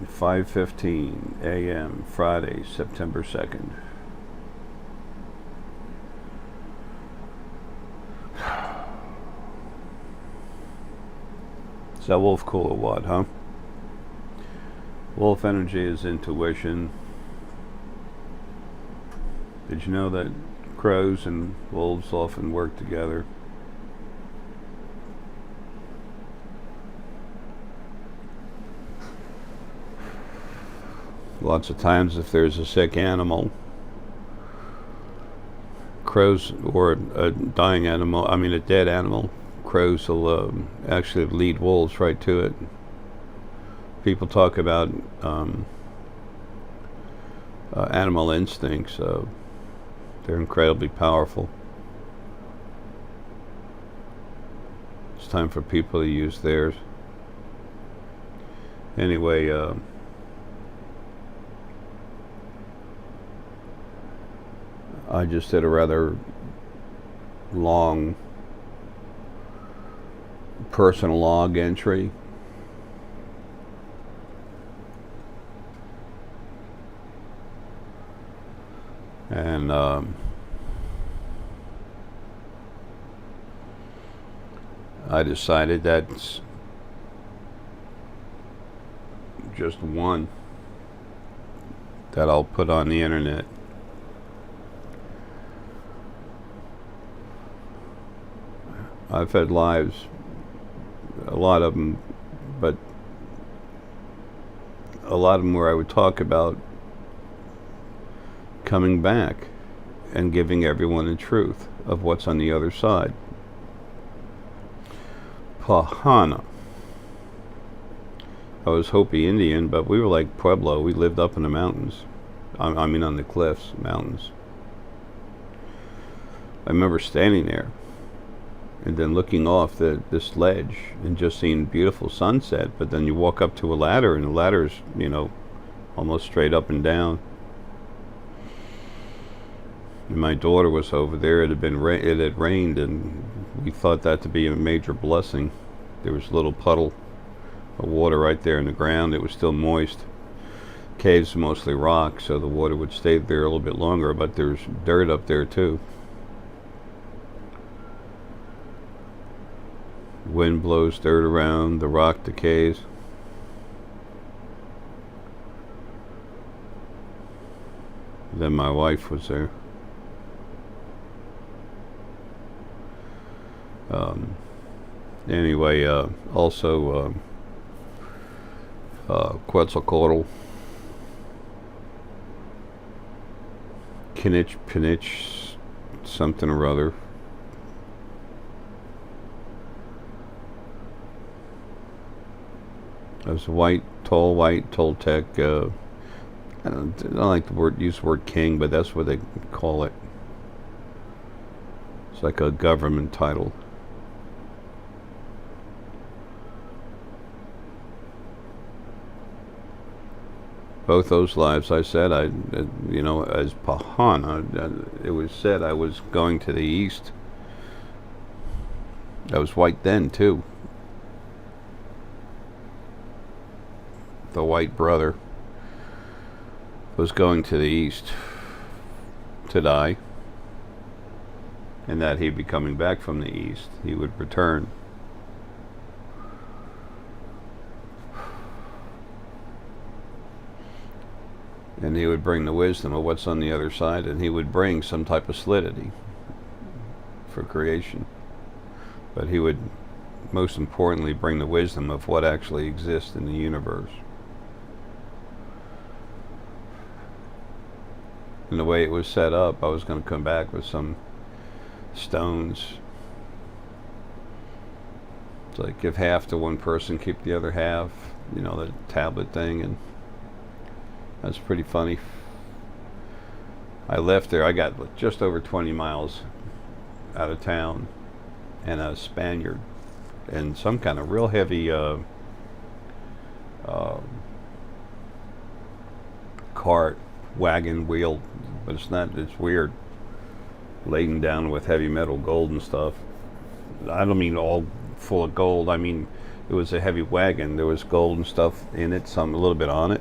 5:15 a.m. Friday, September 2nd. Is that wolf cool or what, huh? Wolf energy is intuition. Did you know that crows and wolves often work together? Lots of times if there's a sick animal, crows, or a dying animal, I mean a dead animal, crows will actually lead wolves right to it. People talk about animal instincts. They're incredibly powerful. It's time for people to use theirs. Anyway, I just did a rather long personal log entry. And I decided that's just one that I'll put on the internet. I've had lives, a lot of them, but a lot of them where I would talk about coming back and giving everyone the truth of what's on the other side. Pahana. I was Hopi Indian, but we were like Pueblo. We lived up in the mountains. I mean on the cliffs, mountains. I remember standing there and then looking off this ledge and just seeing beautiful sunset, but then you walk up to a ladder and the ladder's, almost straight up and down. And my daughter was over there. It had rained, and we thought that to be a major blessing. There was a little puddle of water right there in the ground. It was still moist. Caves mostly rock, so the water would stay there a little bit longer, but there's dirt up there too. Wind blows dirt around, the rock decays. Then my wife was there. Anyway, also Quetzalcoatl, Kinich, something or other. I was white Toltec. I don't like the use the word king, but that's what they call it. It's like a government title. Both those lives, I said, as Pahana, it was said I was going to the east. I was white then too. The white brother was going to the east to die, and that he'd be coming back from the east. He would return. And he would bring the wisdom of what's on the other side, and he would bring some type of solidity for creation. But he would, most importantly, bring the wisdom of what actually exists in the universe. And the way it was set up, I was going to come back with some stones. It's like give half to one person, keep the other half, the tablet thing, and that's pretty funny. I left there, I got just over 20 miles out of town, and a Spaniard and some kind of real heavy cart, wagon, wheel, but it's weird, laden down with heavy metal, gold and stuff. I don't mean all full of gold. I mean, it was a heavy wagon. There was gold and stuff in it, a little bit on it.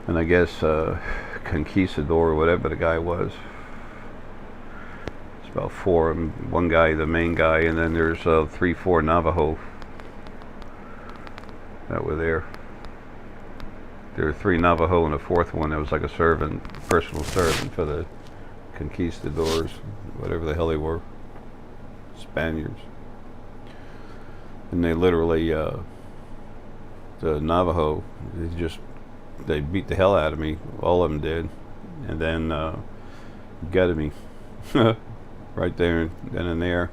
And I guess conquistador or whatever the guy was. It's about four. One guy, the main guy, and then there's 3, 4 Navajo that were there. There were 3 Navajo and a 4th one that was like a servant, personal servant for the conquistadors, whatever the hell they were, Spaniards. And they literally, the Navajo, they beat the hell out of me. All of them did. And then gutted me right there, then and there.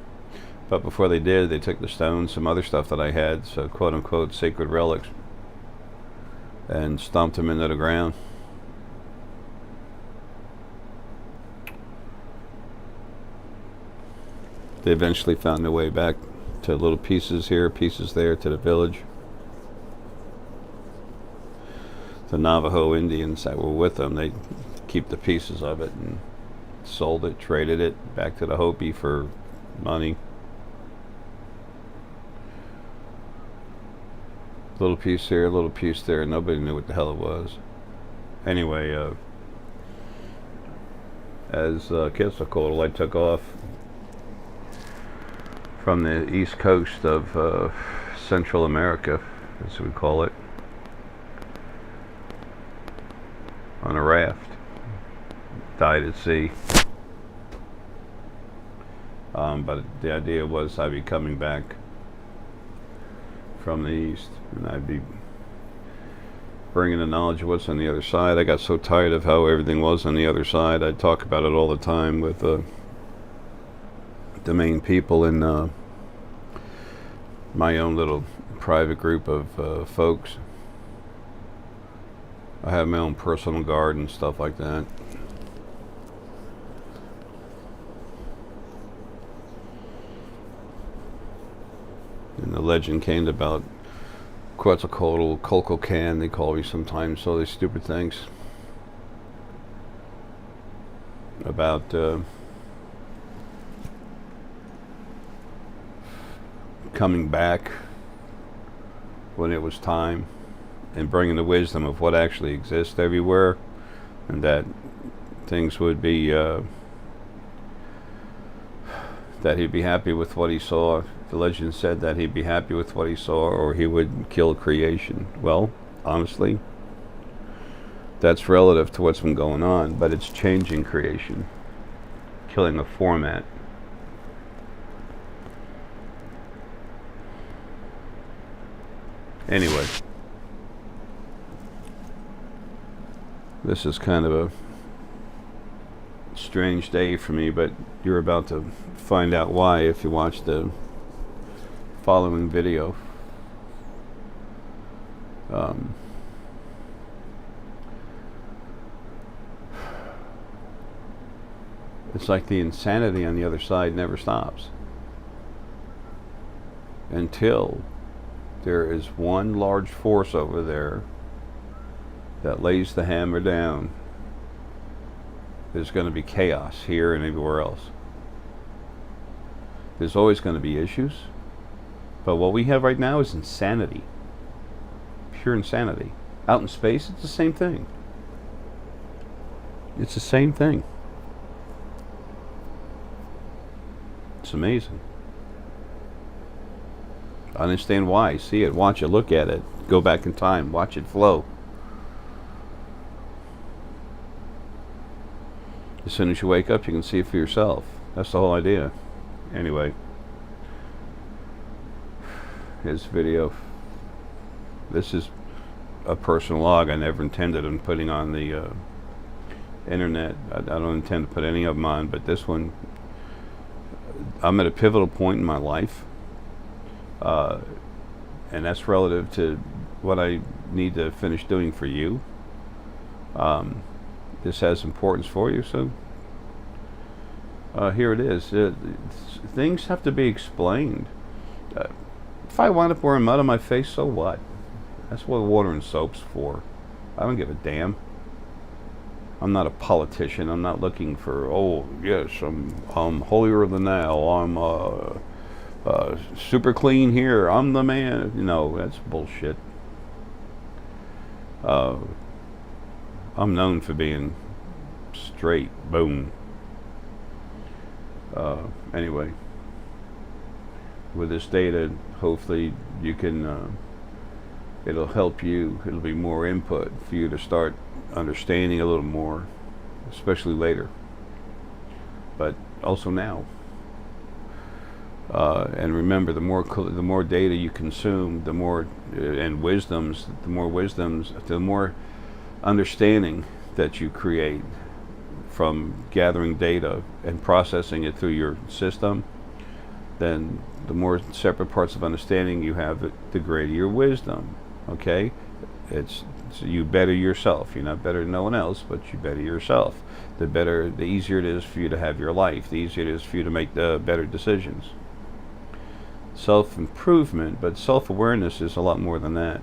But before they did, they took the stones, some other stuff that I had, so quote unquote sacred relics, and stomped them into the ground. They eventually found their way back to little pieces here, pieces there, to the village. The Navajo Indians that were with them, they keep the pieces of it and sold it, traded it back to the Hopi for money. Little piece here, little piece there. Nobody knew what the hell it was. Anyway, as Quetzalcoatl, I took off from the east coast of Central America, as we call it, on a raft. Died at sea. But the idea was I'd be coming back from the east, and I'd be bringing the knowledge of what's on the other side. I got so tired of how everything was on the other side. I'd talk about it all the time with the main people in my own little private group of folks. I have my own personal garden, stuff like that. And the legend came about Quetzalcoatl, Colcocan, they call me sometimes, all these stupid things about coming back when it was time and bringing the wisdom of what actually exists everywhere, and that things would be that he'd be happy with what he saw. The legend said that he'd be happy with what he saw, or he would kill creation. Well, honestly, that's relative to what's been going on, but it's changing creation, killing a format. Anyway, this is kind of a strange day for me, but you're about to find out why if you watch the following video. It's like the insanity on the other side never stops until there is one large force over there that lays the hammer down. There's going to be chaos here and everywhere else. There's always going to be issues, but what we have right now is insanity. Pure insanity. Out in space, it's the same thing. It's the same thing. It's amazing. I understand why. See it, watch it, look at it, go back in time, watch it flow. As soon as you wake up, you can see it for yourself. That's the whole idea. Anyway, here's the video. This is a personal log I never intended on putting on the internet. I don't intend to put any of them on, but this one, I'm at a pivotal point in my life, and that's relative to what I need to finish doing for you. This has importance for you, so here it is. Things have to be explained. If I wind up wearing mud on my face, so what? That's what water and soap's for. I don't give a damn. I'm not a politician. I'm not looking for, oh yes, I'm holier than thou. I'm Super clean here. I'm the man. No, that's bullshit. Uh, I'm known for being straight. Boom. Anyway, with this data, hopefully you can. It'll help you. It'll be more input for you to start understanding a little more, especially later. But also now. And remember, the more data you consume, the more the more understanding that you create from gathering data and processing it through your system. Then the more separate parts of understanding you have, the greater your wisdom. Okay, so you better yourself. You're not better than no one else, but you better yourself. The easier it is for you to have your life. The easier it is for you to make the better decisions. Self-improvement, but self-awareness is a lot more than that.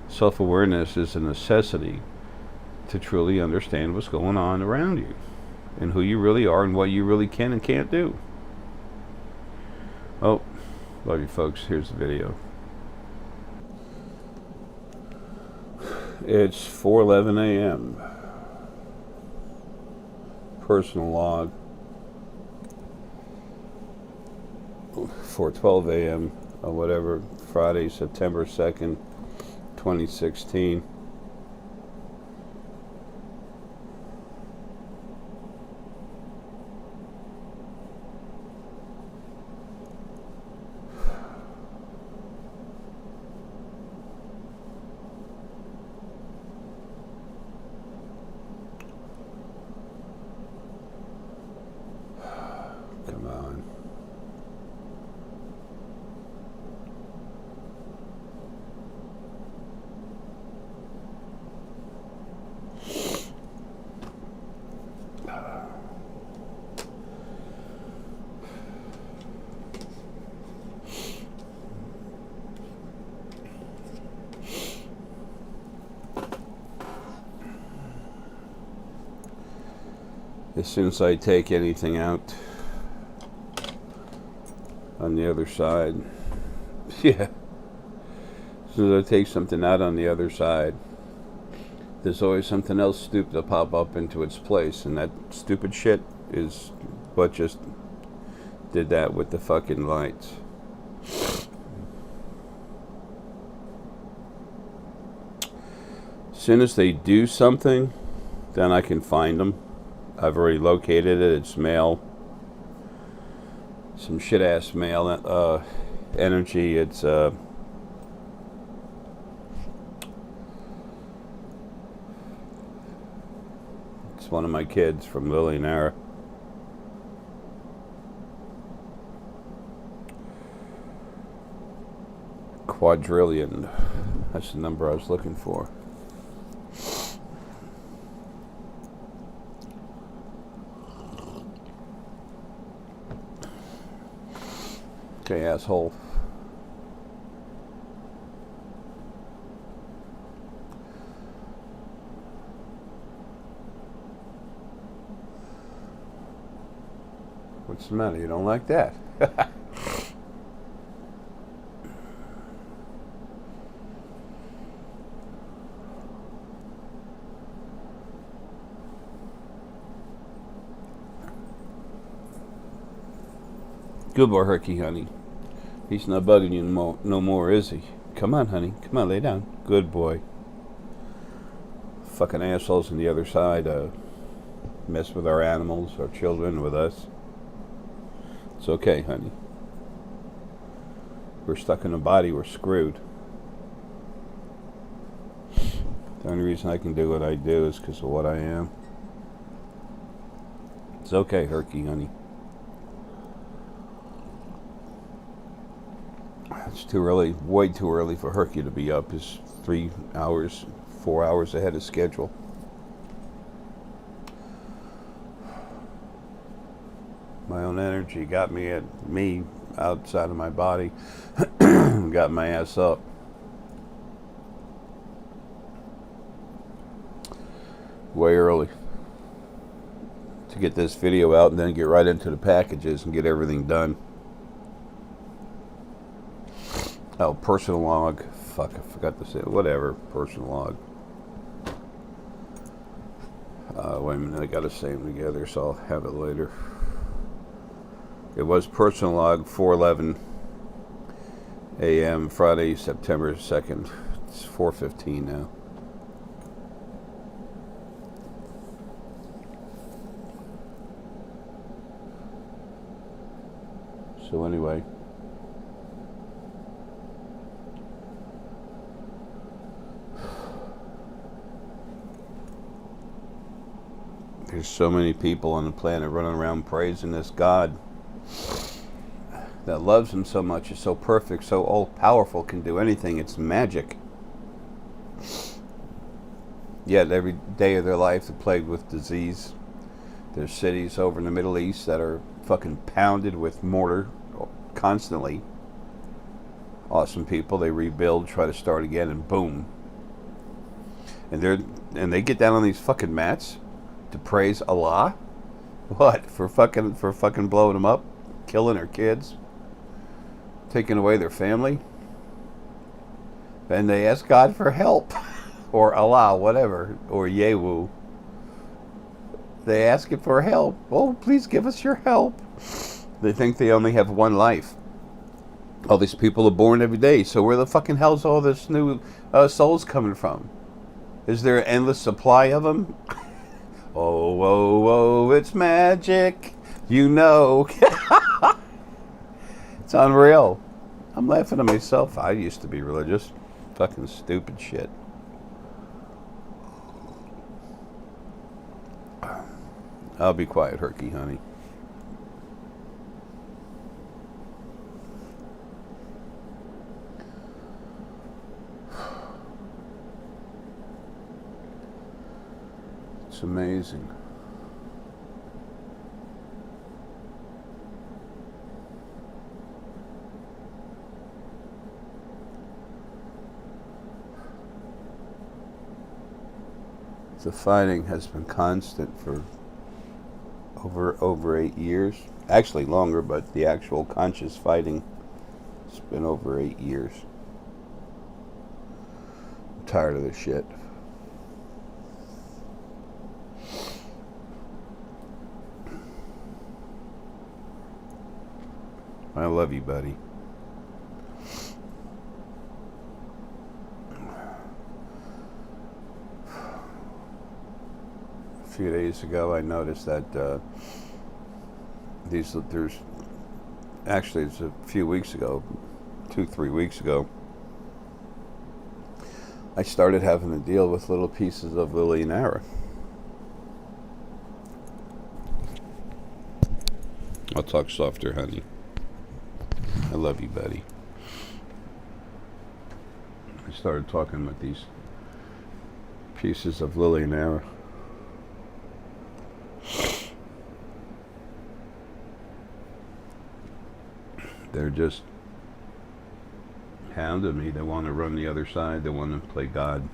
Self-awareness is a necessity to truly understand what's going on around you and who you really are and what you really can and can't do. Oh, love you folks. Here's the video. It's 4:11 a.m. Personal log. 4:12 a.m. or whatever, Friday, September 2nd, 2016. Come on. As soon as I take anything out on the other side, yeah, as soon as I take something out on the other side, there's always something else stupid to pop up into its place, and that stupid shit is what just did that with the fucking lights. As soon as they do something, then I can find them. I've already located it. It's male. Some shit-ass male energy. It's one of my kids from Lily and Ara. Quadrillion. That's the number I was looking for. Okay, asshole. What's the matter? You don't like that? Good boy, Herckie, honey. He's not bugging you no more, is he? Come on, honey. Come on, lay down. Good boy. Fucking assholes on the other side mess with our animals, our children, with us. It's okay, honey. We're stuck in a body, we're screwed. The only reason I can do what I do is because of what I am. It's okay, Herckie, honey. It's too early, way too early for Herckie to be up. It's 3 hours, 4 hours ahead of schedule. My own energy got me outside of my body, got my ass up. Way early to get this video out and then get right into the packages and get everything done. Oh, personal log. Fuck, I forgot to say it. Whatever, personal log. Wait a minute, I gotta say them together, so I'll have it later. It was personal log 4:11 a.m. Friday, September 2nd. It's 4:15 now. So anyway, there's so many people on the planet running around praising this God that loves him so much, is so perfect, so all-powerful, can do anything. It's magic. Yet every day of their life they're plagued with disease. There's cities over in the Middle East that are fucking pounded with mortar constantly. Awesome people, they rebuild, try to start again, and boom. And they get down on these fucking mats to praise Allah. What? For fucking blowing them up, killing their kids, taking away their family. And they ask God for help. Or Allah, whatever, or Yehu. They ask it for help. Oh, please give us your help. They think they only have one life. All these people are born every day, so where the fucking hell's all this new souls coming from? Is there an endless supply of them? Oh, oh, oh, it's magic, you know. It's unreal. I'm laughing at myself. I used to be religious. Fucking stupid shit. I'll be quiet, Herckie, honey. It's amazing. The fighting has been constant for over 8 years. Actually longer, but the actual conscious fighting has been over 8 years. I'm tired of this shit. I love you, buddy. A few days ago, I noticed that it's a few weeks ago, 2-3 weeks ago, I started having to deal with little pieces of Lily and Ara. I'll talk softer, honey. I love you, buddy. I started talking with these pieces of Lily and Ara. They're just hounding me. They want to run the other side. They want to play God.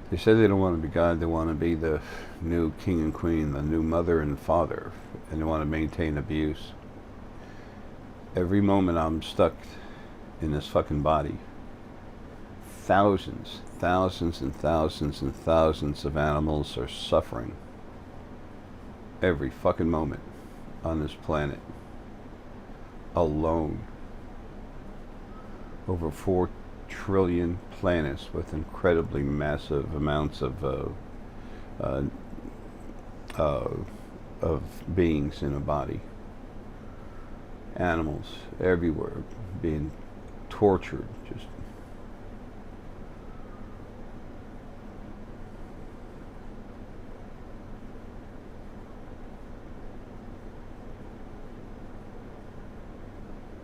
They say they don't want to be God. They want to be the new king and queen, the new mother and father, and they want to maintain abuse. Every moment I'm stuck in this fucking body, thousands and thousands of animals are suffering every fucking moment on this planet alone. Over 4 trillion planets with incredibly massive amounts of beings in a body. Animals everywhere being tortured, just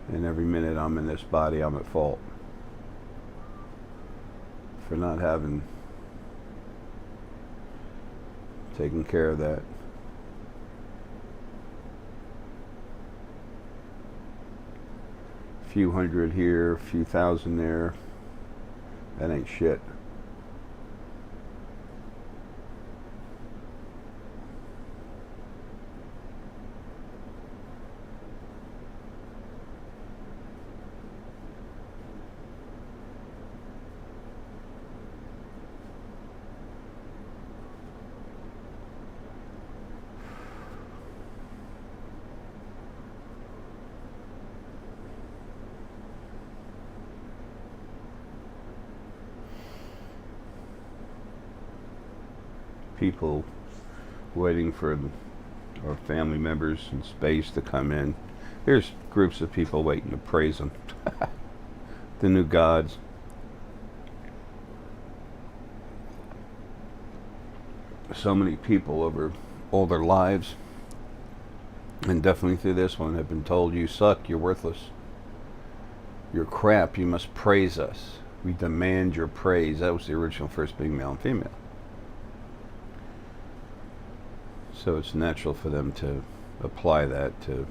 and every minute I'm in this body, I'm at fault for not having taken care of that. Few hundred here, a few thousand there. That ain't shit. people waiting for our family members in space to come in. Here's groups of people waiting to praise them. The new gods. So many people over all their lives, and definitely through this one, have been told, you suck, you're worthless, you're crap, you must praise us. We demand your praise. That was the original first being male and female. So it's natural for them to apply that to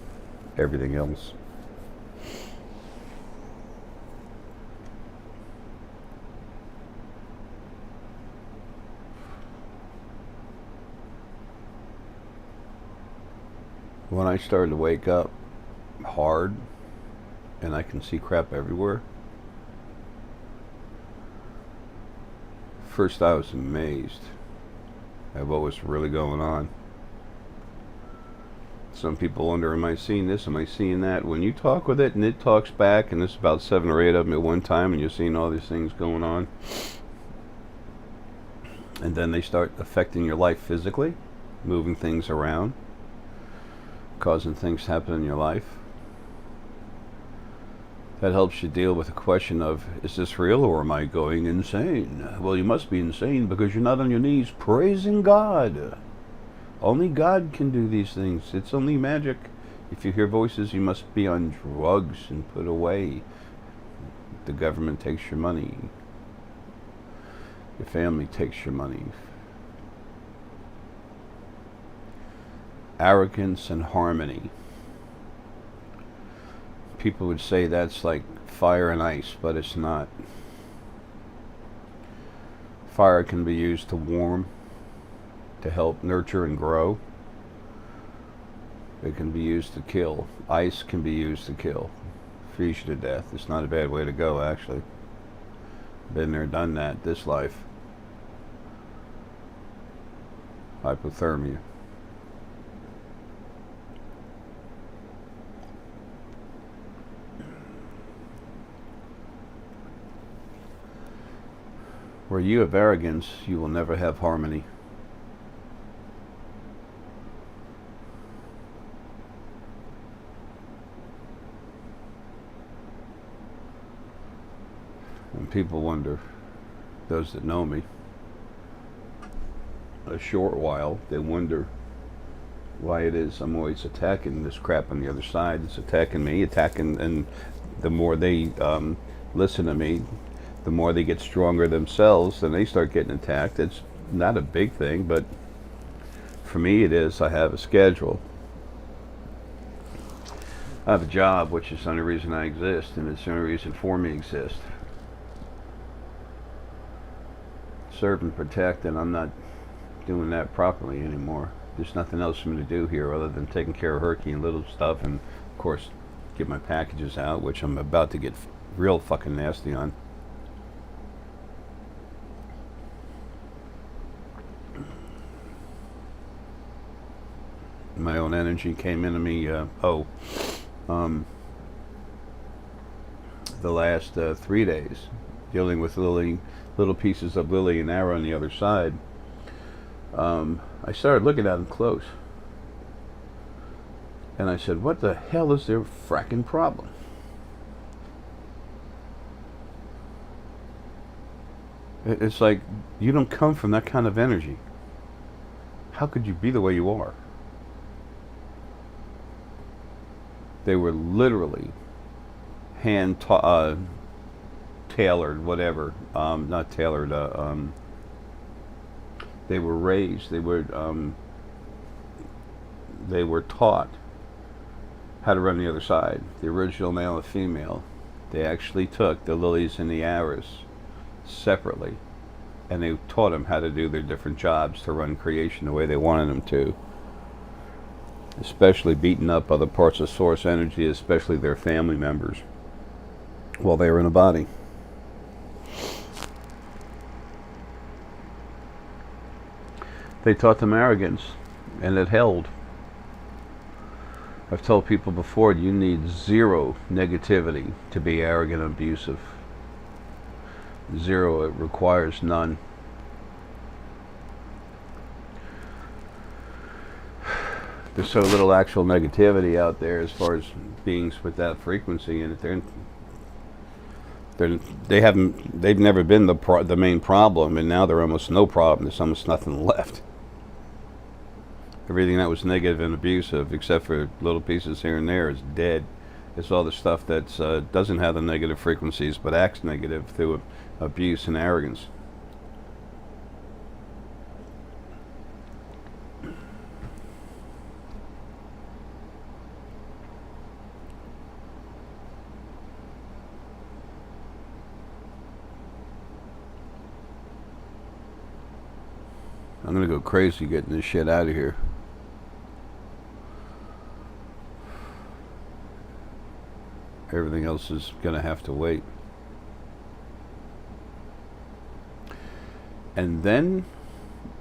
everything else. When I started to wake up hard and I can see crap everywhere, first I was amazed at what was really going on. Some people wonder, am I seeing this? Am I seeing that? When you talk with it and it talks back, and there's about 7 or 8 of them at one time, and you're seeing all these things going on, and then they start affecting your life physically, moving things around, causing things to happen in your life. That helps you deal with the question of, is this real or am I going insane? Well, you must be insane because you're not on your knees praising God. Only God can do these things. It's only magic. If you hear voices, you must be on drugs and put away. The government takes your money. Your family takes your money. Arrogance and harmony. People would say that's like fire and ice, but it's not. Fire can be used to warm, to help nurture and grow. It can be used to kill. Ice can be used to kill. Freeze you to death. It's not a bad way to go, actually. Been there, done that, this life. Hypothermia. Where you have arrogance, you will never have harmony. And people wonder, those that know me, a short while, they wonder why it is I'm always attacking this crap on the other side. It's attacking me, and the more they listen to me, the more they get stronger themselves, then they start getting attacked. It's not a big thing, but for me it is. I have a schedule. I have a job, which is the only reason I exist, and it's the only reason for me to exist. Serve and protect, and I'm not doing that properly anymore. There's nothing else for me to do here other than taking care of Herckie and little stuff, and of course get my packages out, which I'm about to get real fucking nasty on. My own energy came into me, the last 3 days, dealing with little pieces of Lily and Arrow on the other side. I started looking at them close, and I said, what the hell is their fracking problem? It's like, you don't come from that kind of energy. How could you be the way you are? They were literally hand tailored, whatever. Not tailored. They were raised. They were taught how to run the other side. The original male and female. They actually took the lilies and the arrows separately, and they taught them how to do their different jobs to run creation the way they wanted them to. Especially beating up other parts of source energy, especially their family members, while they were in a body. They taught them arrogance, and it held. I've told people before, you need zero negativity to be arrogant and abusive. Zero, it requires none. there's so little actual negativity out there as far as beings with that frequency, and they've never been the main problem, and now they're almost no problem. There's almost nothing left. Everything that was negative and abusive, except for little pieces here and there, is dead. It's all the stuff that doesn't have the negative frequencies but acts negative through abuse and arrogance. I'm gonna go crazy getting this shit out of here. Everything else is gonna have to wait. And then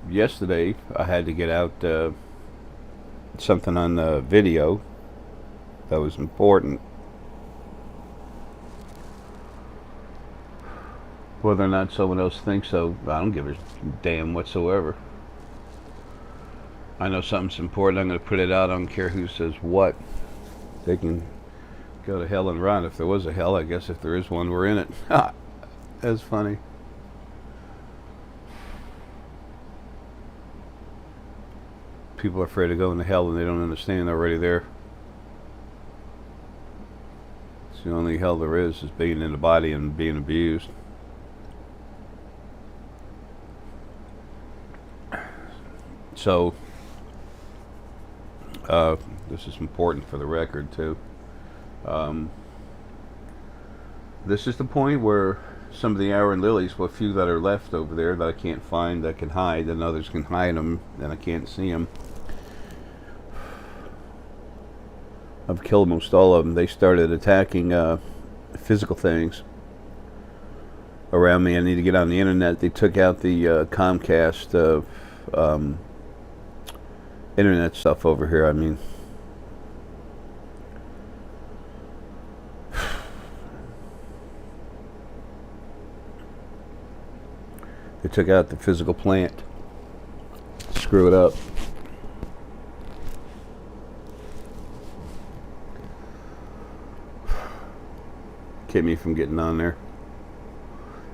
yesterday I had to get out something on the video that was important. Whether or not someone else thinks so, I don't give a damn whatsoever. I know something's important, I'm going to put it out. I don't care who says what. They can go to hell and run. If there was a hell, I guess if there is one, we're in it. That's funny. People are afraid of going to hell and they don't understand they're already there. It's the only hell there is being in the body and being abused. So, this is important for the record too. This is the point where some of the Iron Lilies, well, a few that are left over there that I can't find, that can hide, and others can hide them, and I can't see them. I've killed most all of them. They started attacking physical things around me. I need to get on the internet. They took out the Comcast internet stuff over here. I mean, they took out the physical plant. Screw it up. Keep me from getting on there.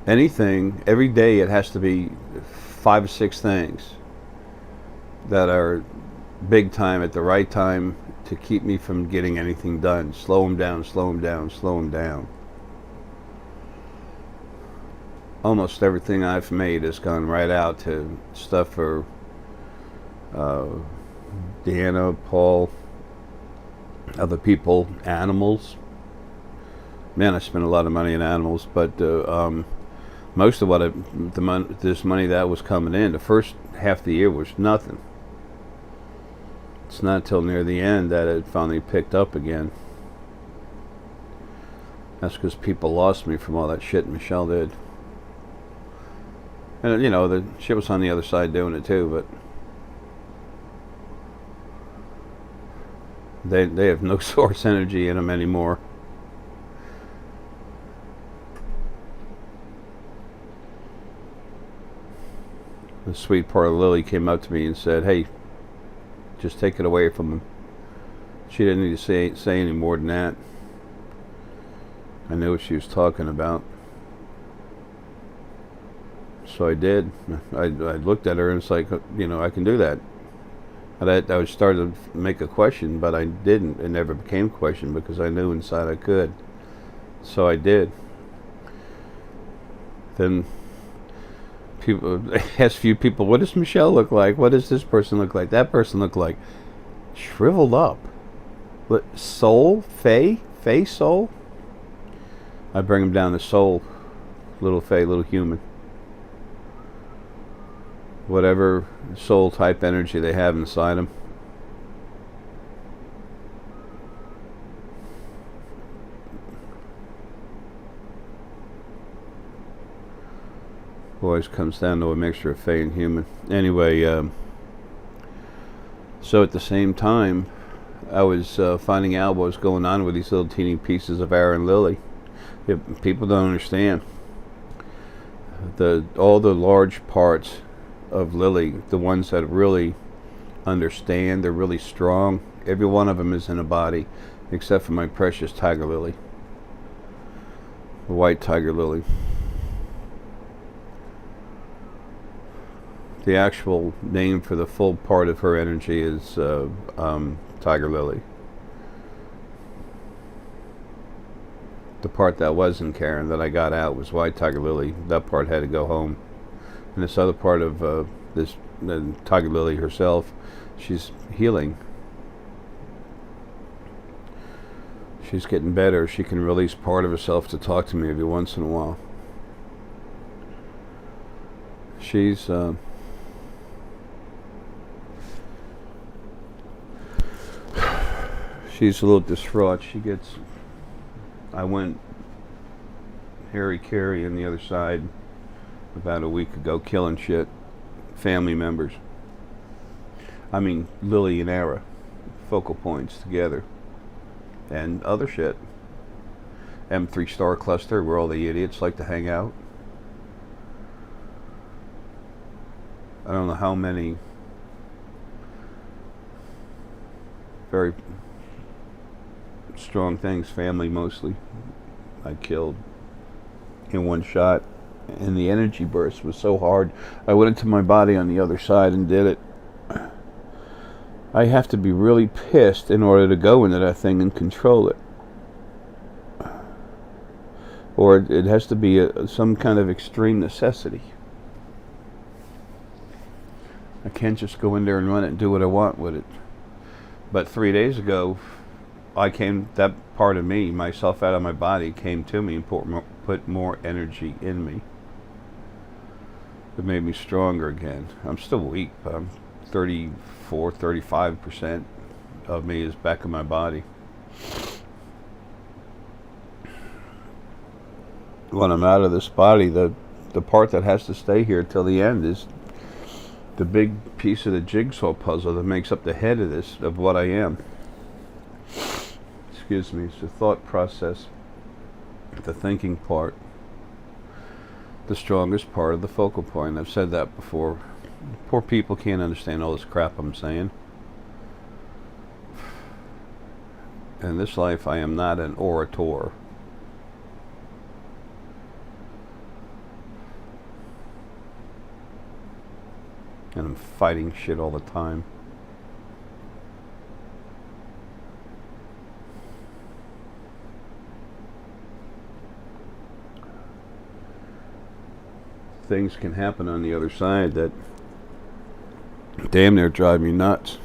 Anything, every day it has to be 5 or 6 things that are big time at the right time to keep me from getting anything done. Slow them down, slow them down, slow them down. Almost everything I've made has gone right out to stuff for Deanna, Paul, other people, animals. Man, I spent a lot of money on animals, but most of what this money that was coming in, the first half of the year was nothing. It's not until near the end that it finally picked up again. That's because people lost me from all that shit Michelle did. And you know, the shit was on the other side doing it too, but they have no source energy in them anymore. The sweet part of Lily came up to me and said, "Hey, just take it away from him." She didn't need to say any more than that. I knew what she was talking about. So I did. I looked at her and it's like, you know, I can do that. I was starting to make a question, but I didn't. It never became a question because I knew inside I could. So I did. Then people asked a few people, what does Michelle look like? What does this person look like? That person look like? Shriveled up. Soul? Fae soul? I bring them down to soul. Little fae, little human. Whatever soul type energy they have inside them. Always comes down to a mixture of fae and human. Anyway, so at the same time, I was finding out what was going on with these little teeny pieces of Iron Lily. People don't understand. All the large parts of Lily, the ones that really understand. They're really strong. Every one of them is in a body, except for my precious tiger lily, the white tiger lily. The actual name for the full part of her energy is tiger lily. The part that wasn't Karen, that I got out, was white tiger lily. That part had to go home. And this other part of this tiger lily herself, she's healing. She's getting better. She can release part of herself to talk to me every once in a while. She's she's a little distraught. I went Herckie on the other side about a week ago, killing shit, family members. I mean, Lily and Ara, focal points together, and other shit. M3 star cluster, where all the idiots like to hang out. I don't know how many very strong things, family mostly, I killed in one shot. And the energy burst was so hard, I went into my body on the other side and did it. I have to be really pissed in order to go into that thing and control it. Or it has to be some kind of extreme necessity. I can't just go in there and run it and do what I want with it. But 3 days ago, that part of me, myself out of my body, came to me and put more energy in me. It made me stronger again. I'm still weak, but I'm 35% of me is back in my body. When I'm out of this body, the part that has to stay here till the end is the big piece of the jigsaw puzzle that makes up the head of what I am. Excuse me, it's the thought process, the thinking part, the strongest part of the focal point. I've said that before. Poor people can't understand all this crap I'm saying. In this life, I am not an orator. And I'm fighting shit all the time. Things can happen on the other side that damn near drive me nuts.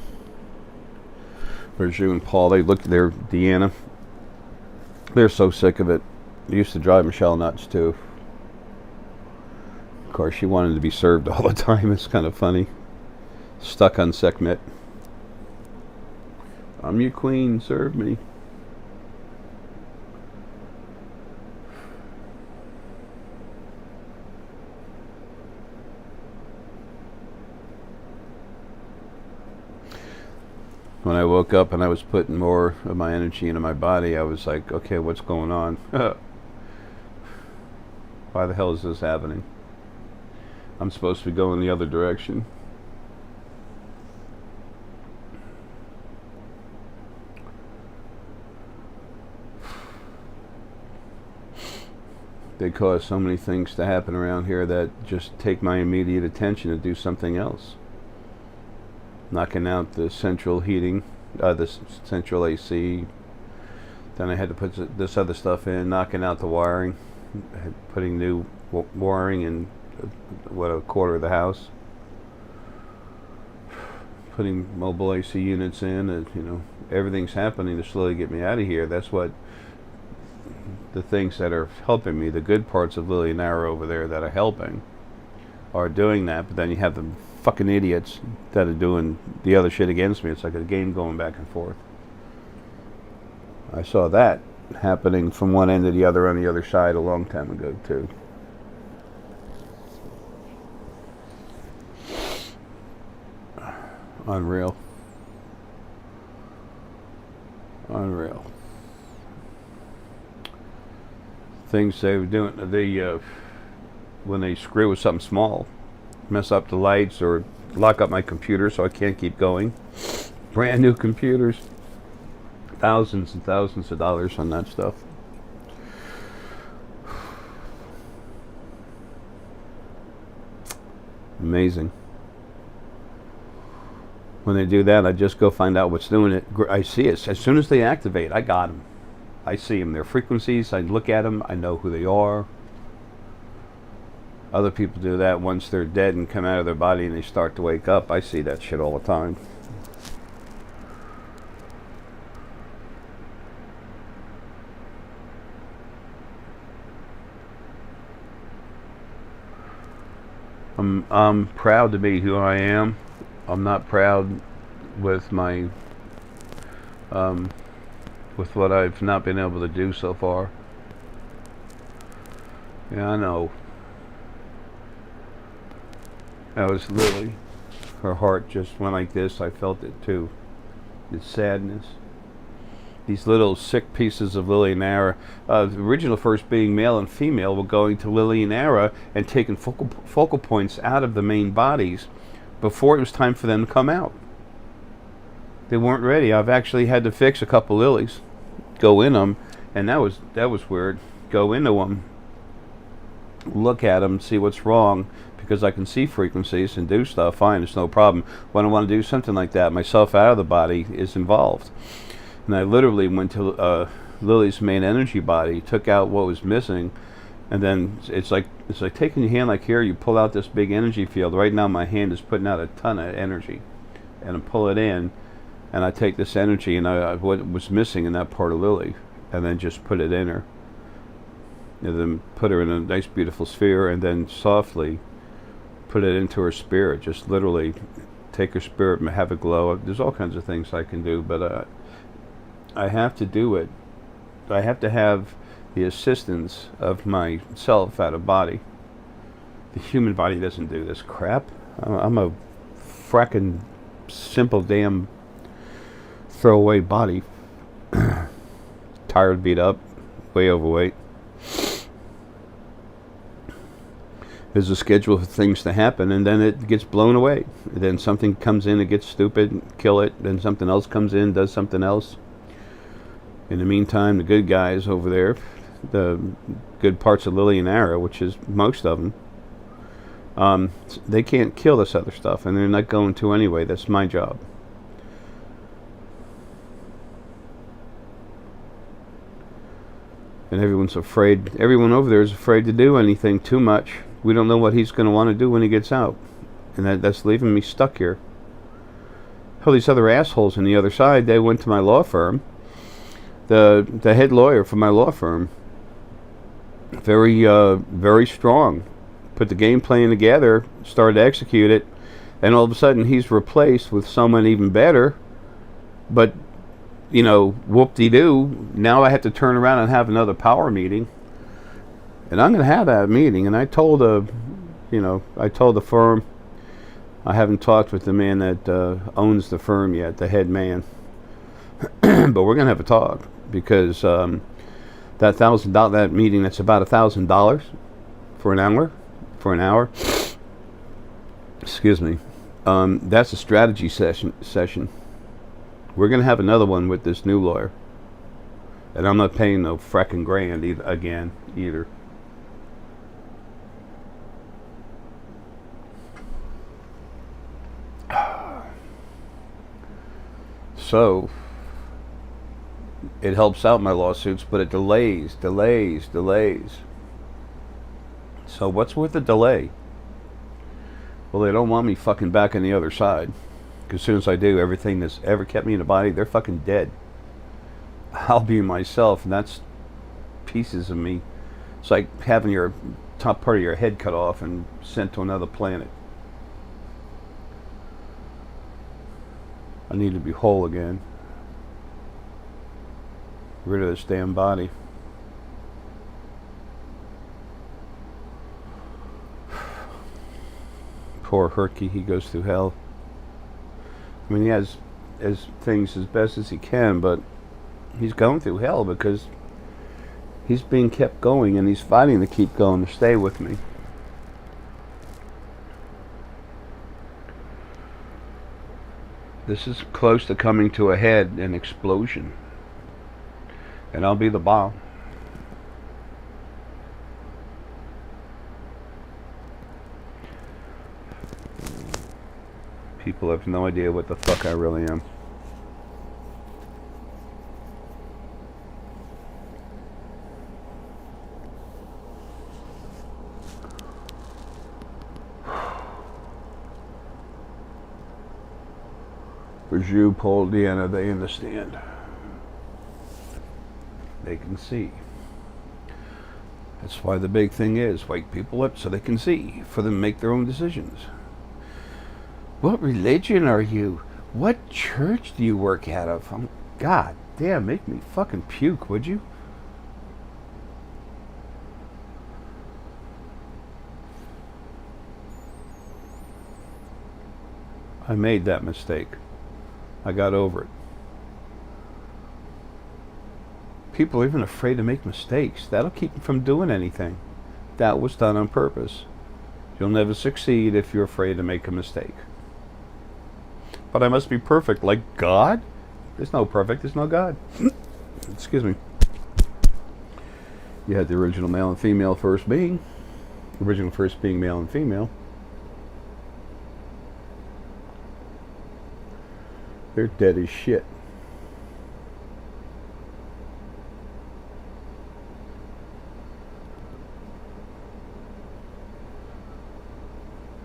Where's you and Paul? They're Deanna. They're so sick of it. It used to drive Michelle nuts too. Of course, she wanted to be served all the time. It's kind of funny. Stuck on Sekhmet. I'm your queen, serve me. When I woke up and I was putting more of my energy into my body, I was like, okay, what's going on? Why the hell is this happening? I'm supposed to be going the other direction. They cause so many things to happen around here that just take my immediate attention to do something else. Knocking out the central heating, the central AC. Then I had to put this other stuff in, knocking out the wiring, putting new wiring in a quarter of the house, putting mobile AC units in. Everything's happening to slowly get me out of here. That's what the things that are helping me, the good parts of Lily and Arrow over there that are helping, are doing that. But then you have the fucking idiots that are doing the other shit against me. It's like a game going back and forth. I saw that happening from one end to the other on the other side a long time ago too. Unreal. Things they were doing, when they screw with something small, mess up the lights or lock up my computer so I can't keep going. Brand new computers. Thousands and thousands of dollars on that stuff. Amazing. When they do that, I just go find out what's doing it. I see it. As soon as they activate, I got them. I see them. Their frequencies. I look at them. I know who they are. Other people do that once they're dead and come out of their body and they start to wake up. I see that shit all the time. I'm proud to be who I am. I'm not proud with my with what I've not been able to do so far. Yeah, I know. That was Lily. Her heart just went like this. I felt it too. The sadness. These little sick pieces of Lily and Ara, the original first being male and female, were going to Lily and Ara and taking focal points out of the main bodies before it was time for them to come out. They weren't ready. I've actually had to fix a couple lilies, go in them, and that was weird. Go into them, look at them, see what's wrong, because I can see frequencies and do stuff. Fine, it's no problem. When I want to do something like that, myself out of the body is involved. And I literally went to Lily's main energy body, took out what was missing, and then it's like taking your hand like here, you pull out this big energy field. Right now my hand is putting out a ton of energy, and I pull it in, and I take this energy and what was missing in that part of Lily, and then just put it in her, and then put her in a nice beautiful sphere, and then softly put it into her spirit. Just literally take her spirit and have it glow. There's all kinds of things I can do, but I have to do it. I have to have the assistance of myself out of body. The human body doesn't do this crap. I'm a frackin' simple damn throwaway body. Tired, beat up, way overweight. There's a schedule of things to happen, and then it gets blown away. And then something comes in, it gets stupid, kill it. Then something else comes in, does something else. In the meantime, the good guys over there, the good parts of Lily and Ara, which is most of them, they can't kill this other stuff, and they're not going to anyway. That's my job. And everyone's afraid. Everyone over there is afraid to do anything too much. We don't know what he's going to want to do when he gets out, and that's leaving me stuck here. All these other assholes on the other side, they went to my law firm. The head lawyer for my law firm, very strong, put the game plan together, started to execute it, and all of a sudden he's replaced with someone even better. But you know, whoop-de-doo, now I have to turn around and have another power meeting, and I'm going to have that meeting. And I told the firm, I haven't talked with the man that owns the firm yet, the head man, but we're going to have a talk. Because that $1,000, that meeting, that's about $1,000 for an hour. Excuse me. That's a strategy session. We're gonna have another one with this new lawyer, and I'm not paying no fracking grand either. So it helps out my lawsuits, but it delays. So what's with the delay? Well, they don't want me fucking back on the other side. Because as soon as I do, everything that's ever kept me in the body, they're fucking dead. I'll be myself, and that's pieces of me. It's like having your top part of your head cut off and sent to another planet. I need to be whole again. Rid of this damn body. Poor Herckie, he goes through hell. I mean, he has things as best as he can, but he's going through hell because he's being kept going, and he's fighting to keep going, to stay with me. This is close to coming to a head, an explosion. And I'll be the bomb. People have no idea what the fuck I really am. For you, Paul, Deanna, they understand. They can see. That's why the big thing is wake people up so they can see, for them to make their own decisions. What religion are you? What church do you work out of? God damn, make me fucking puke, would you? I made that mistake. I got over it. People are even afraid to make mistakes. That'll keep them from doing anything. That was done on purpose. You'll never succeed if you're afraid to make a mistake. But I must be perfect, like God? There's no perfect, there's no God. Excuse me. You had the original male and female first being. Original first being male and female. They're dead as shit.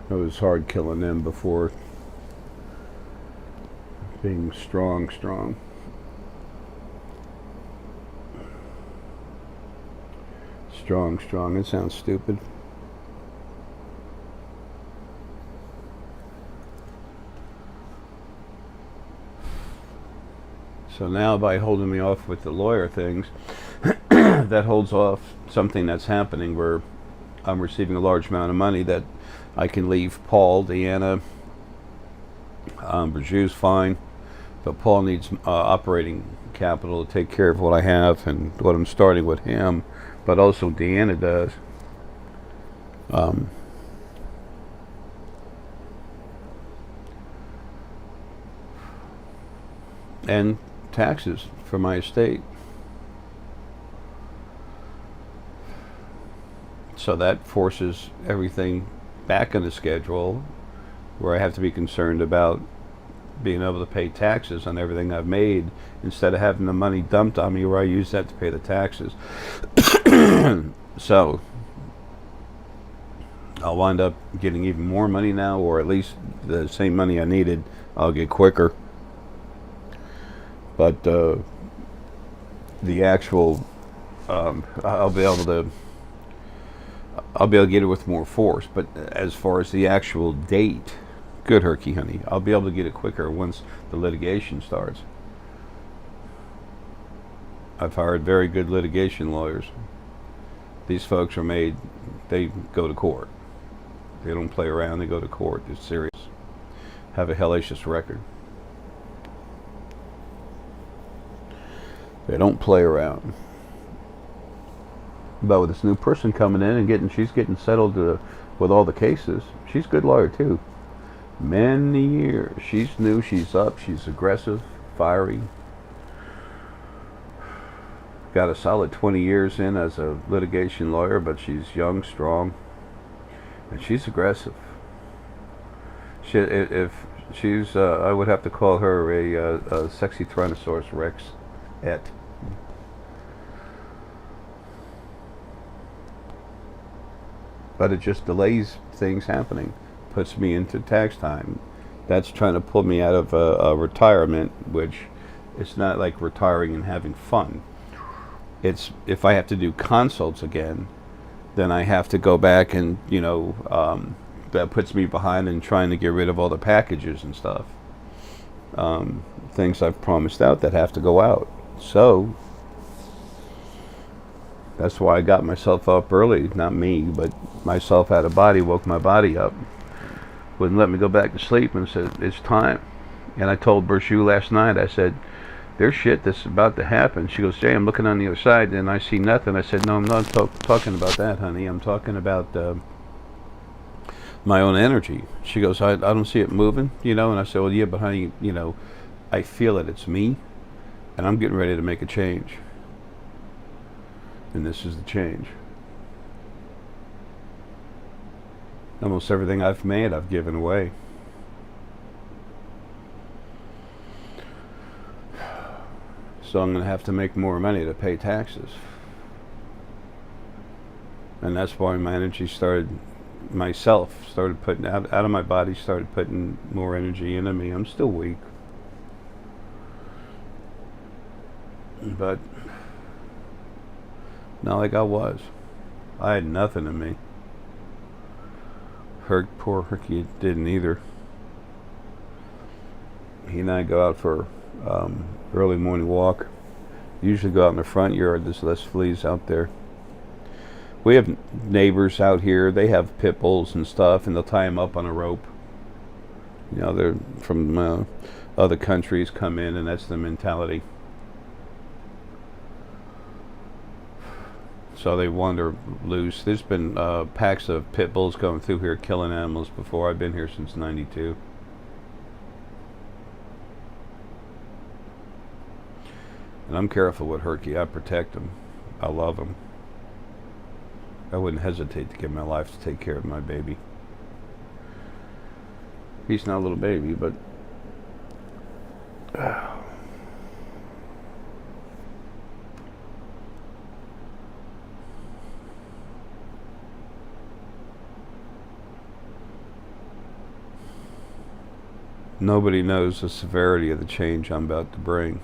It was hard killing them before being strong. Strong. It sounds stupid. So now by holding me off with the lawyer things, that holds off something that's happening where I'm receiving a large amount of money that I can leave Paul, Deanna, Berjew's fine, but Paul needs operating capital to take care of what I have and what I'm starting with him, but also Deanna does. And taxes for my estate. So that forces everything back on the schedule where I have to be concerned about being able to pay taxes on everything I've made instead of having the money dumped on me where I use that to pay the taxes. So I'll wind up getting even more money now, or at least the same money I needed I'll get quicker. But the actual I'll be able to get it with more force. But as far as the actual date, good Herckie, honey, I'll be able to get it quicker once the litigation starts. I've hired very good litigation lawyers. These folks are made, they go to court. They don't play around, they go to court. They're serious. Have a hellacious record. They don't play around. But with this new person coming in and she's getting settled with all the cases. She's a good lawyer too. Many years. She's new, she's up, she's aggressive, fiery. Got a solid 20 years in as a litigation lawyer, but she's young, strong, and she's aggressive. If she's, I would have to call her a sexy Tyrannosaurus Rex. But it just delays things happening, puts me into tax time. That's trying to pull me out of a retirement, which it's not like retiring and having fun. It's if I have to do consults again, then I have to go back and that puts me behind in trying to get rid of all the packages and stuff. Things I've promised out that have to go out. So that's why I got myself up early. Not me, but myself out of body, woke my body up. Wouldn't let me go back to sleep and said, it's time. And I told Berjou last night, I said, there's shit that's about to happen. She goes, Jay, I'm looking on the other side and I see nothing. I said, no, I'm not talking about that, honey. I'm talking about my own energy. She goes, I don't see it moving, you know. And I said, well, yeah, but honey, you know, I feel it. It's me, and I'm getting ready to make a change. And this is the change. Almost everything I've made, I've given away. So I'm going to have to make more money to pay taxes. And that's why my energy started, myself started putting out of my body, started putting more energy into me. I'm still weak. But not like I was. I had nothing in me. Poor Herckie didn't either. He and I go out for early morning walk. Usually go out in the front yard. There's less fleas out there. We have neighbors out here. They have pit bulls and stuff, and they'll tie them up on a rope. You know, they're from other countries, come in, and that's the mentality. So they wander loose. There's been packs of pit bulls going through here killing animals before. I've been here since '92. And I'm careful with Herckie. I protect him. I love him. I wouldn't hesitate to give my life to take care of my baby. He's not a little baby, but nobody knows the severity of the change I'm about to bring.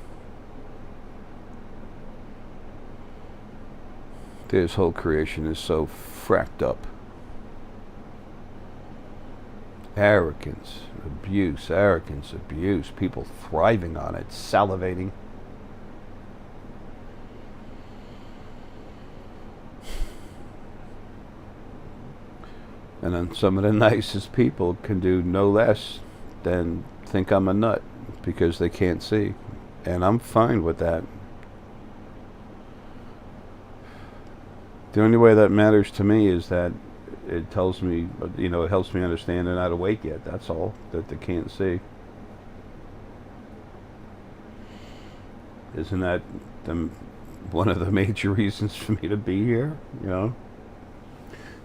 This whole creation is so fracked up. Arrogance, abuse, people thriving on it, salivating. And then some of the nicest people can do no less than think I'm a nut because they can't see. And I'm fine with that. The only way that matters to me is that it tells me, you know, it helps me understand they're not awake yet. That's all, that they can't see. Isn't that one of the major reasons for me to be here? You know,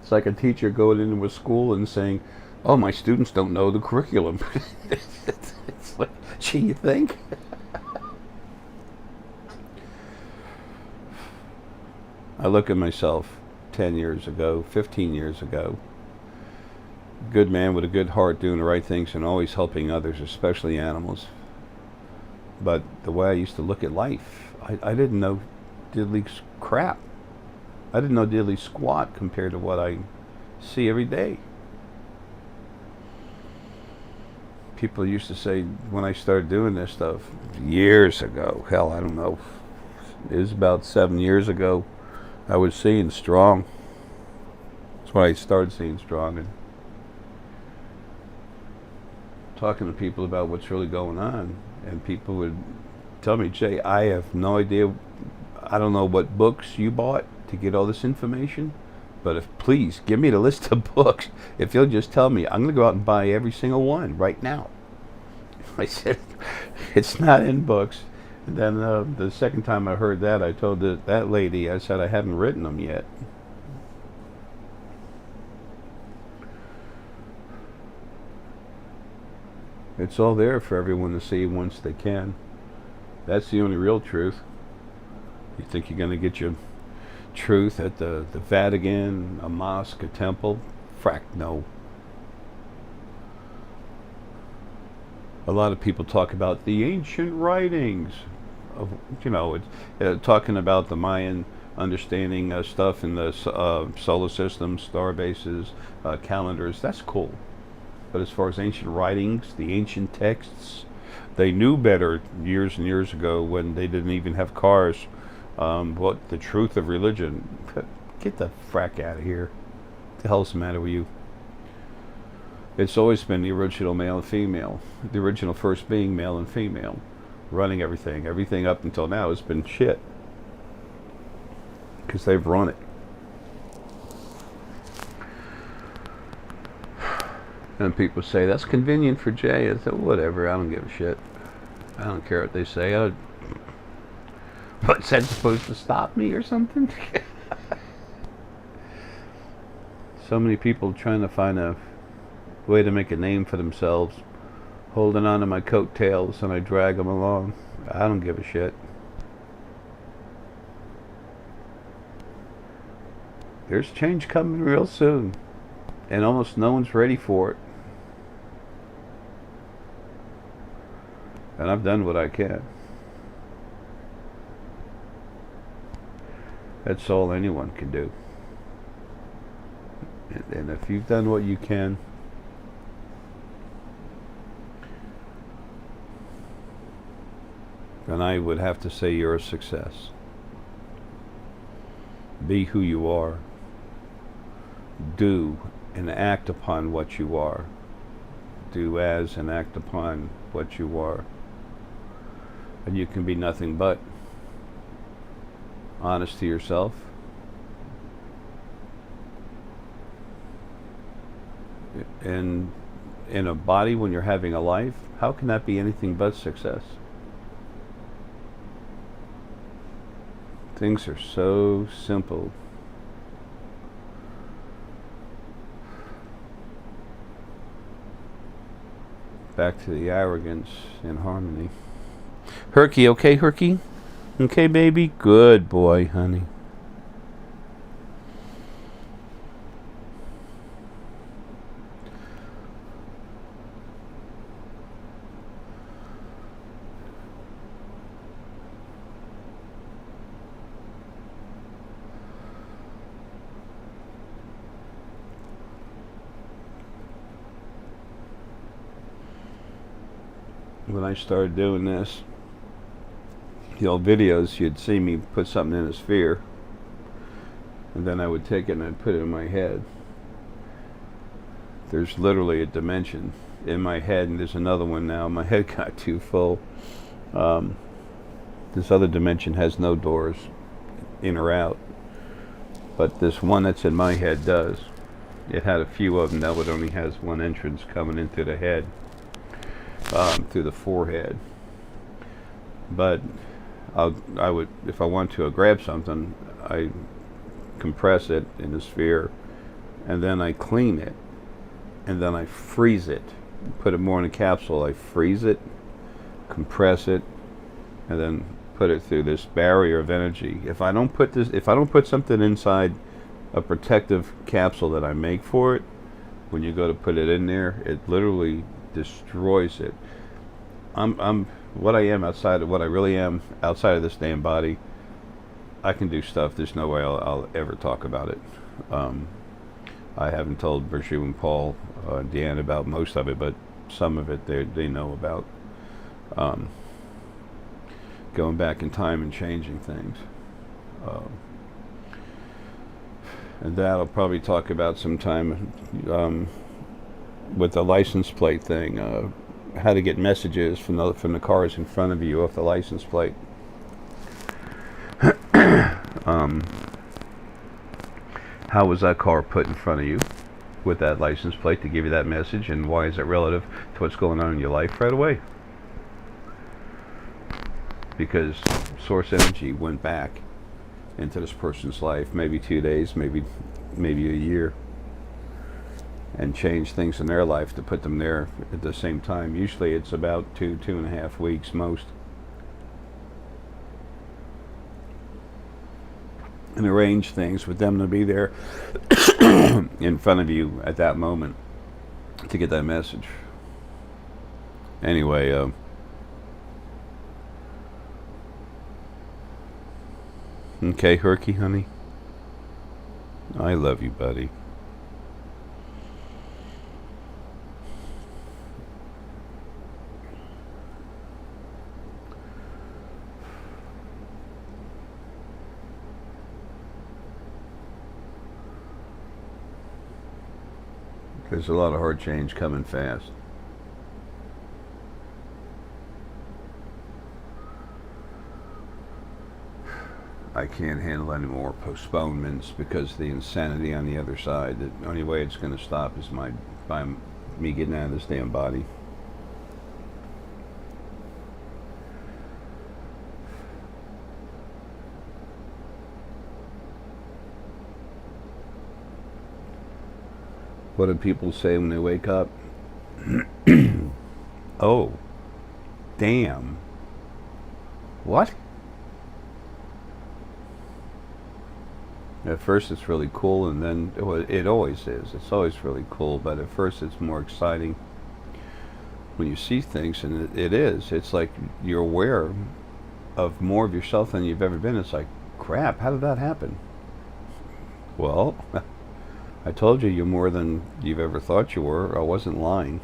it's like a teacher going into a school and saying, "Oh, my students don't know the curriculum." It's like, gee, you think? I look at myself 10 years ago, 15 years ago. Good man with a good heart, doing the right things and always helping others, especially animals. But the way I used to look at life, I didn't know diddly crap. I didn't know diddly squat compared to what I see every day. People used to say when I started doing this stuff years ago, hell, I don't know, it was about 7 years ago, I was seeing strong. That's when I started seeing strong and talking to people about what's really going on. And people would tell me, Jay, I have no idea. I don't know what books you bought to get all this information, but please give me the list of books. If you'll just tell me, I'm going to go out and buy every single one right now. I said, it's not in books. And then the second time I heard that, I told that lady, I said, I haven't written them yet. It's all there for everyone to see once they can. That's the only real truth. You think you're going to get your truth at the Vatican, a mosque, a temple? Frack, no. A lot of people talk about the ancient writings of, you know, talking about the Mayan understanding stuff in the solar system, star bases, calendars. That's cool. But as far as ancient writings, the ancient texts, they knew better years and years ago when they didn't even have cars. What the truth of religion? Get the frack out of here. What the hell's the matter with you? It's always been the original male and female. The original first being male and female. Running everything. Everything up until now has been shit. Because they've run it. And people say, that's convenient for Jay. I said, whatever, I don't give a shit. I don't care what they say. What's that supposed to stop me or something? So many people trying to find a way to make a name for themselves, holding on to my coattails, and I drag them along. I don't give a shit. There's change coming real soon, and almost no one's ready for it. And I've done what I can. That's all anyone can do. And if you've done what you can, then I would have to say you're a success. Be who you are. Do and act upon what you are. Do as and act upon what you are. And you can be nothing but honest to yourself. And in a body, when you're having a life, how can that be anything but success? Things are so simple. Back to the arrogance in harmony. Herckie, okay, Herckie? Okay, baby? Good boy, honey. When I started doing this, the old videos, you'd see me put something in a sphere, and then I would take it and I'd put it in my head. There's literally a dimension in my head, and there's another one now. My head got too full. This other dimension has no doors in or out, but this one that's in my head does. It had a few of them. Now it only has one entrance coming into the head. Through the forehead. But I would, if I want to grab something, I compress it in the sphere, and then I clean it, and then I freeze it. Put it more in a capsule. I freeze it, compress it, and then put it through this barrier of energy. If I don't put something inside a protective capsule that I make for it, when you go to put it in there, it literally destroys it. I'm what I am outside of what I really am outside of this damn body. I can do stuff. There's no way I'll ever talk about it. I haven't told Virtue and Paul, Deanne about most of it, but some of it they know about. Going back in time and changing things. And that I'll probably talk about sometime with the license plate thing. How to get messages from the cars in front of you off the license plate. How was that car put in front of you with that license plate to give you that message, and why is it relative to what's going on in your life right away? Because source energy went back into this person's life, maybe 2 days, maybe a year, and change things in their life to put them there at the same time. Usually it's about 2.5 weeks most. And arrange things with them to be there in front of you at that moment to get that message. Anyway, okay, Herckie, honey. I love you, buddy. There's a lot of hard change coming fast. I can't handle any more postponements because the insanity on the other side. The only way it's going to stop is by me getting out of this damn body. What do people say when they wake up? Oh, damn. What? At first it's really cool, and then it always is. It's always really cool, but at first it's more exciting when you see things, and it is. It's like you're aware of more of yourself than you've ever been. It's like, crap, how did that happen? Well, I told you you're more than you've ever thought you were. I wasn't lying.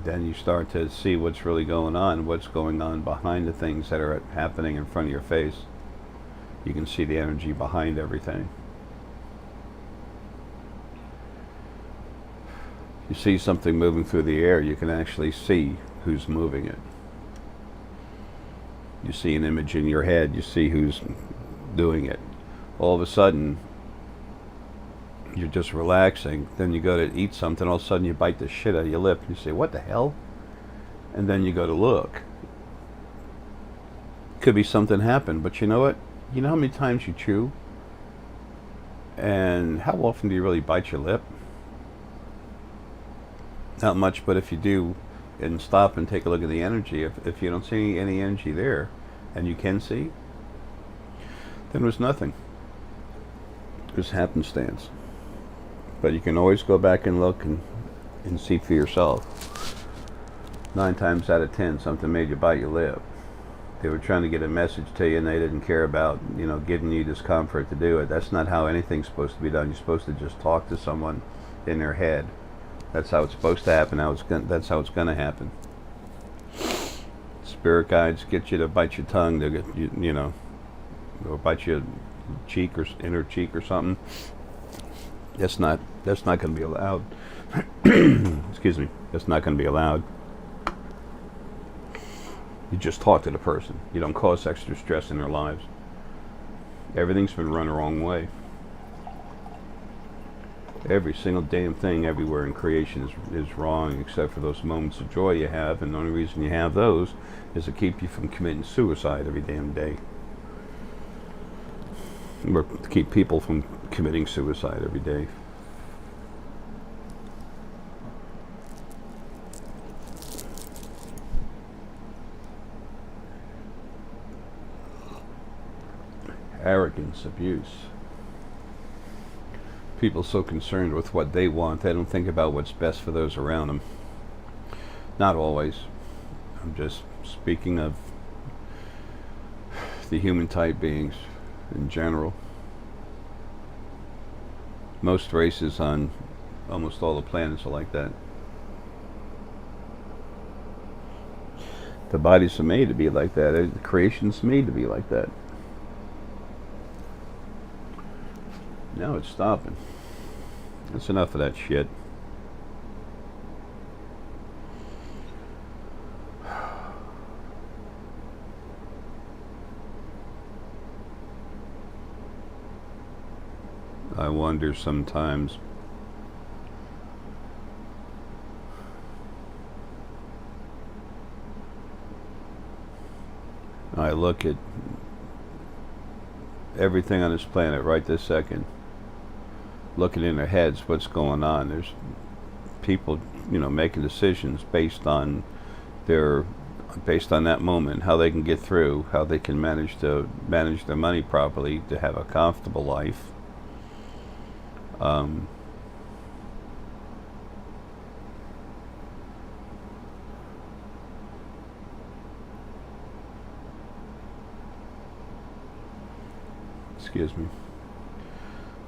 Then you start to see what's really going on behind the things that are happening in front of your face. You can see the energy behind everything. You see something moving through the air, you can actually see who's moving it. You see an image in your head, you see who's doing it. All of a sudden, you're just relaxing, then you go to eat something, all of a sudden you bite the shit out of your lip, and you say, what the hell? And then you go to look. Could be something happened, but you know what? You know how many times you chew? And how often do you really bite your lip? Not much, but if you do, and stop and take a look at the energy, if you don't see any energy there, and you can see, then there's nothing. There's happenstance. But you can always go back and look and see for yourself. 9 times out of 10, something made you bite your lip. They were trying to get a message to you, and they didn't care about, giving you discomfort to do it. That's not how anything's supposed to be done. You're supposed to just talk to someone in their head. That's how it's supposed to happen. That's how it's going to happen. Spirit guides get you to bite your tongue. They'll get you, or bite your cheek or inner cheek or something. That's not going to be allowed. Excuse me. That's not going to be allowed. You just talk to the person. You don't cause extra stress in their lives. Everything's been run the wrong way. Every single damn thing everywhere in creation is wrong, except for those moments of joy you have, and the only reason you have those is to keep you from committing suicide every damn day. Or to keep people from committing suicide every day. Arrogance, abuse. People so concerned with what they want, they don't think about what's best for those around them. Not always. I'm just speaking of the human type beings in general. Most races on almost all the planets are like that. The bodies are made to be like that. The creation's made to be like that. Now it's stopping. That's enough of that shit. I wonder sometimes I look at everything on this planet right this second, looking in their heads what's going on. There's people, making decisions based on that moment, how they can get through, how they can manage their money properly, to have a comfortable life. Excuse me.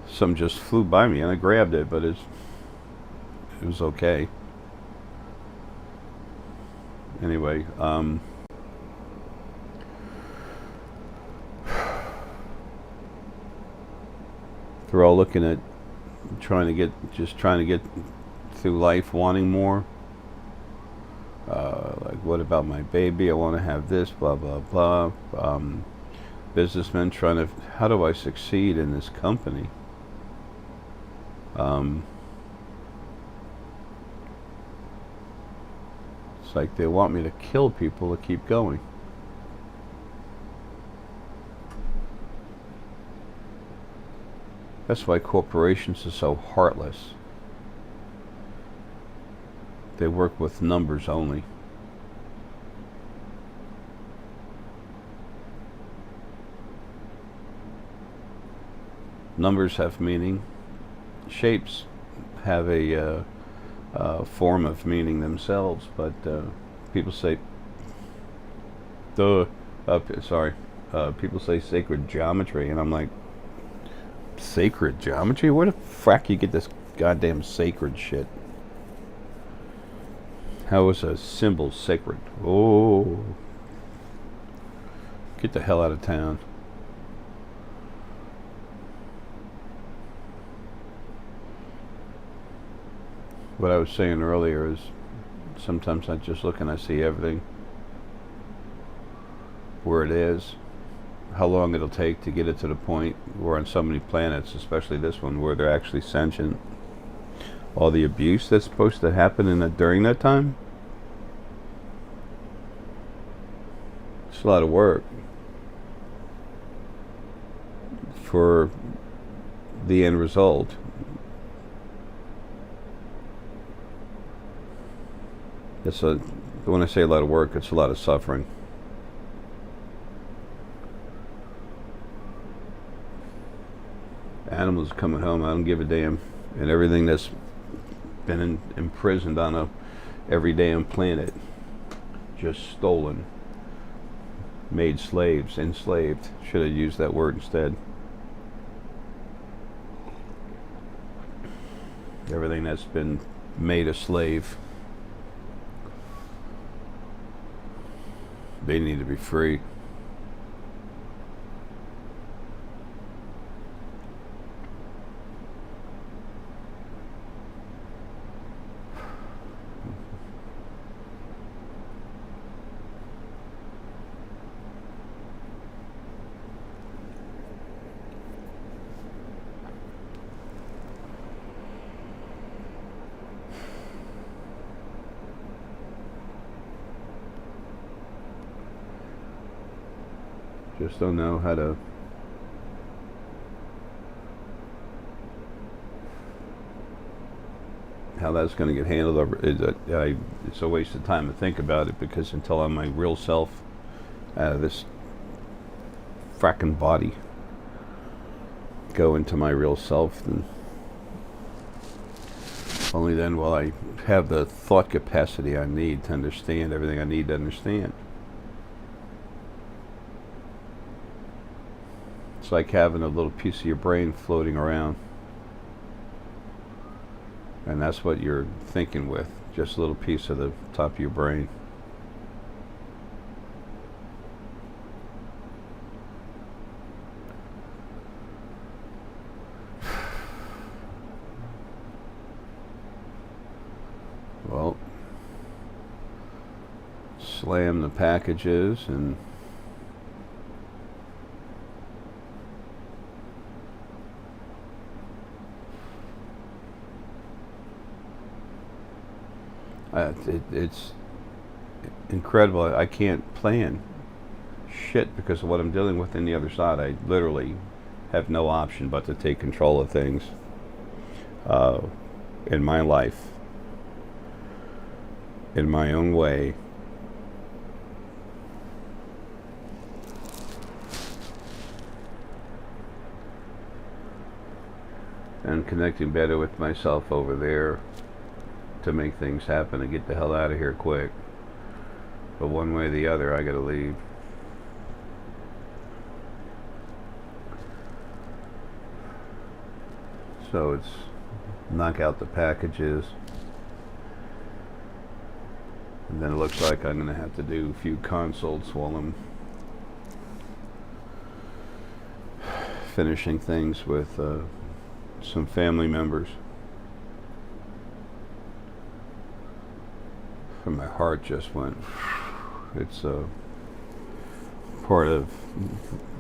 Some just flew by me and I grabbed it, but it was okay. Anyway, they're all looking at trying to get through life, wanting more. Like, what about my baby? I want to have this, blah blah blah. businessmen trying to, how do I succeed in this company? It's like they want me to kill people to keep going. That's why corporations are so heartless. They work with numbers only. Numbers have meaning. Shapes have a form of meaning themselves, but people say, people say sacred geometry, and I'm like, sacred geometry? Where the frack you get this goddamn sacred shit? How is a symbol sacred? Oh, get the hell out of town. What I was saying earlier is sometimes I just look and I see everything where it is, how long it'll take to get it to the point where on so many planets, especially this one, where they're actually sentient. All the abuse that's supposed to happen during that time, it's a lot of work for the end result. When I say a lot of work, it's a lot of suffering. Animals coming home, I don't give a damn, and everything that's been imprisoned on every damn planet, just stolen, made slaves, enslaved. Should have used that word instead. Everything that's been made a slave, they need to be free. Just don't know how that's going to get handled. It's a waste of time to think about it, because until I'm my real self out of this fracking body, go into my real self, then only then will I have the thought capacity I need to understand everything I need to understand. It's like having a little piece of your brain floating around, and that's what you're thinking with, just a little piece of the top of your brain. Well, slam the packages and it's incredible. I can't plan shit because of what I'm dealing with in the other side. I literally have no option but to take control of things in my life, in my own way. And connecting better with myself over there to make things happen and get the hell out of here quick. But one way or the other, I gotta leave. So it's knock out the packages, and then it looks like I'm gonna have to do a few consults while I'm finishing things with some family members. And my heart just went, it's part of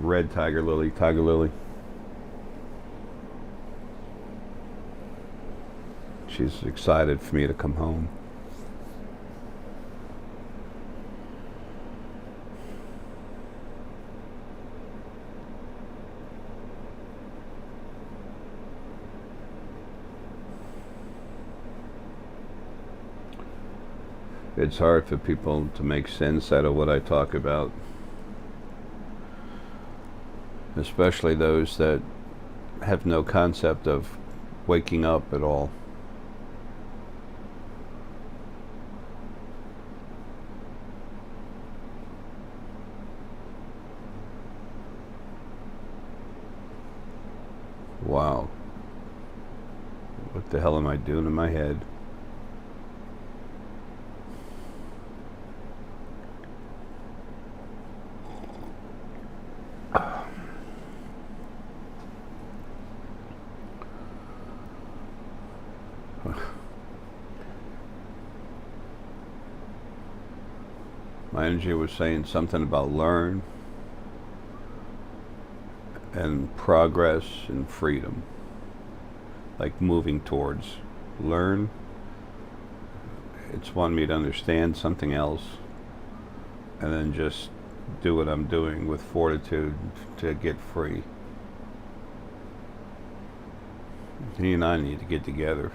red tiger lily, tiger lily. She's excited for me to come home. It's hard for people to make sense out of what I talk about, especially those that have no concept of waking up at all. Wow. What the hell am I doing in my head? My energy was saying something about learn and progress and freedom, like moving towards learn. It's wanting me to understand something else and then just do what I'm doing with fortitude to get free. He and I need to get together.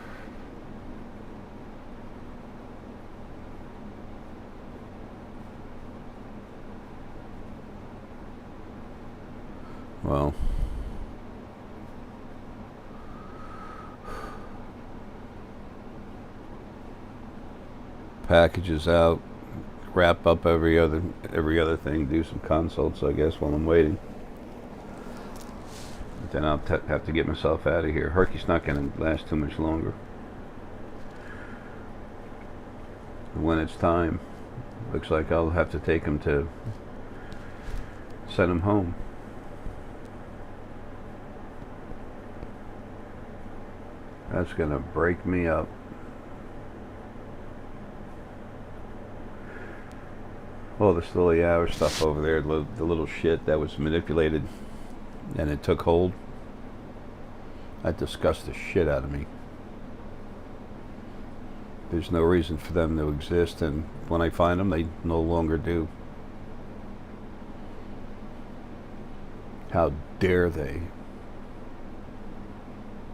Well, packages out, wrap up every other thing, do some consults, I guess, while I'm waiting. But then I'll have to get myself out of here. Herckie's not going to last too much longer. When it's time, looks like I'll have to take him to send him home. That's gonna break me up. Oh, this Lily Hour stuff over there, the little shit that was manipulated and it took hold. That disgusts the shit out of me. There's no reason for them to exist, and when I find them, they no longer do. How dare they?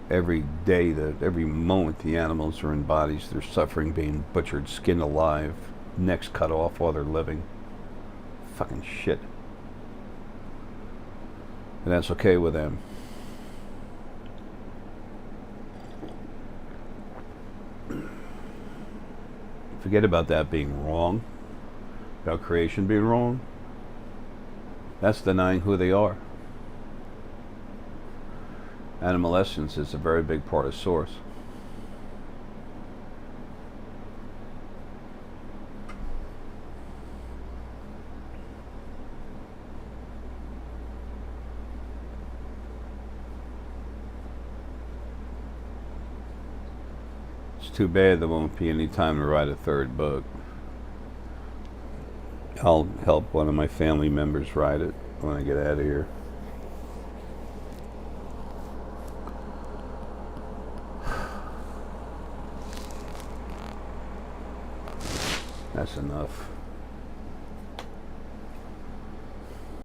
Every day, every moment, the animals are in bodies they're suffering, being butchered, skinned alive, necks cut off while they're living. Fucking shit. And that's okay with them. Forget about that being wrong, about creation being wrong. That's denying who they are. Animal essence is a very big part of source. It's too bad there won't be any time to write a third book. I'll help one of my family members write it when I get out of here. That's enough.